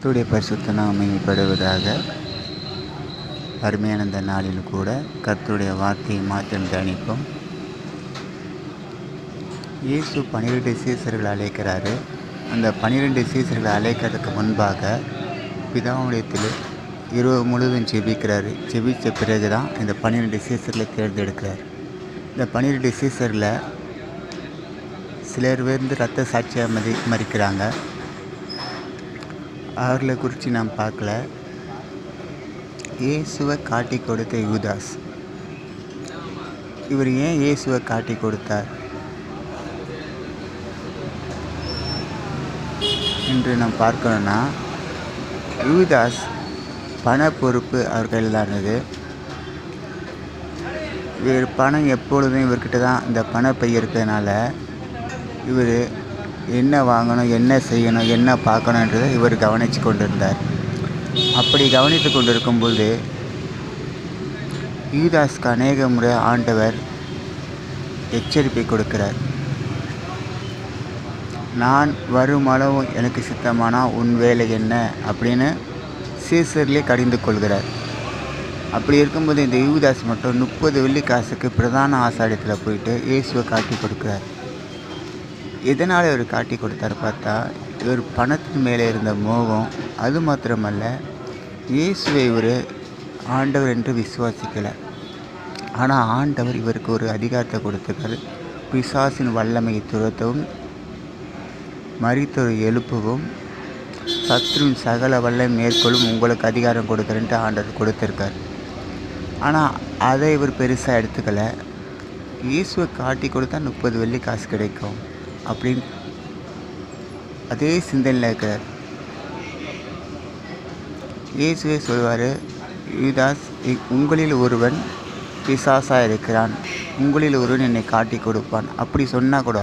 கர்த்தருடைய பரிசுத்த நாமம் மகிமைப்படுவதாக. அருமையான இந்த நாளில் கூட கர்த்தருடைய வார்த்தையை மாத்திரம் தியானிப்போம். இயேசு 12 சீசர்களை அழைக்கிறாரு. அந்த 12 சீசர்களை அழைக்கிறதுக்கு முன்பாக பிதாவுடையத்தில் இரவு முழுவதும் ஜெபிக்கிறாரு. ஜெபித்த பிறகு தான் இந்த 12 சீசர்களை தேர்ந்தெடுக்கிறார். இந்த 12 சீசரில் சிலர் இரத்த சாட்சியாக மறிக்கிறாங்க. அவர்களை குறித்து நாம் பார்க்கல. இயேசுவை காட்டி கொடுத்த யூதாஸ், இவர் ஏன் இயேசுவை காட்டி கொடுத்தார் என்று நாம் பார்க்கணும்னா, யூதாஸ் பண பொறுப்பு அவர் கையில் தான் இருந்தது. இவர் பணம் எப்பொழுதும் இவர்கிட்ட தான் இந்த பணப்பை இருக்கிறதுனால இவர் என்ன வாங்கணும், என்ன செய்யணும், என்ன பார்க்கணுன்றதை இவர் கவனித்து கொண்டிருந்தார். அப்படி கவனித்து கொண்டிருக்கும்போது யூதாஸ்க்கு அநேக முறை ஆண்டவர் எச்சரிப்பை கொடுக்கிறார். நான் வரும் அளவு எனக்கு சித்தமானால் உன் வேலை என்ன அப்படின்னு சீசர்லேயே கடிந்து கொள்கிறார். அப்படி இருக்கும்போது இந்த யூதாஸ் மட்டும் 30 வெள்ளி காசுக்கு பிரதான ஆசாரியத்தில் போயிட்டு இயேசுவை காட்டி கொடுக்குறார். எதனால் இவர் காட்டி கொடுத்தார் பார்த்தா, இவர் பணத்தின் மேலே இருந்த மோகம். அது மாத்திரமல்ல, இயேசுவை இவர் ஆண்டவர் என்று விசுவாசிக்கலை. ஆனால் ஆண்டவர் இவருக்கு ஒரு அதிகாரத்தை கொடுத்துருக்காரு. பிசாசின் வல்லமையை துரத்தவும், மரித்தோரை எழுப்பவும், சத்ருவின் சகல வல்லமை மேற்கொள்ளும் உங்களுக்கு அதிகாரம் கொடுக்குறேன்ட்டு ஆண்டவர் கொடுத்துருக்கார். ஆனால் அதை இவர் பெருசாக எடுத்துக்கலை. இயேசுவை காட்டி கொடுத்தா 30 வெள்ளி காசு கிடைக்கும் அப்படின்னு அதே சிந்தனையில் இருக்கிறார். இயேசுவே சொல்வார், யூதாஸ், உங்களில் ஒருவன் பிசாசாக இருக்கிறான், உங்களில் ஒருவன் என்னை காட்டி கொடுப்பான். அப்படி சொன்னால் கூட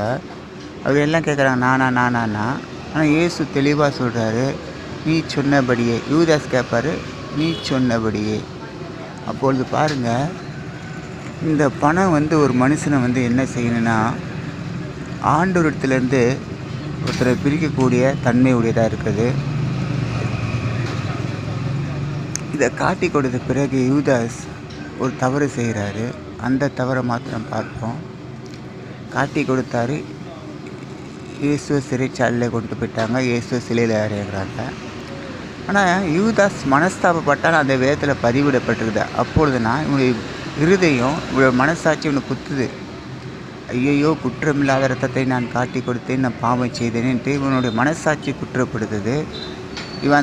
அவர் எல்லாம் கேட்குறாங்க, நானா. ஆனால் இயேசு தெளிவாக சொல்கிறாரு, நீ சொன்னபடியே. யூதாஸ் கேட்பார், நீ சொன்னபடியே. அப்பொழுது பாருங்கள், இந்த பணம் ஒரு மனுஷனை என்ன செய்யணுன்னா, ஆண்டவரிடத்துலேருந்து ஒருத்தரை பிரிக்கக்கூடிய தன்மை உடையதாக இருக்குது. இதை காட்டி கொடுத்த பிறகு யூதாஸ் ஒரு தவறு செய்கிறாரு. அந்த தவறை மாத்திரம் பார்ப்போம். காட்டி கொடுத்தாரு. இயேசுவை சிறைச்சாலையில் கொண்டு போயிட்டாங்க. இயேசுவை சிலையில் அறையிறாங்க. ஆனால் யூதாஸ் மனஸ்தாபப்பட்டால் அந்த வேதத்தில் பதிவிடப்பட்டிருக்குது. அப்பொழுதுனா இவனுடைய இருதயம், இவனுடைய மனசாட்சி இவனை குத்துது. ஐயோ, குற்றமில்லாத ரத்தத்தை நான் காட்டி கொடுத்தேன், நான் பாவம் செய்தேன்ட்டு இவனுடைய மனசாட்சி குற்றப்படுத்துது.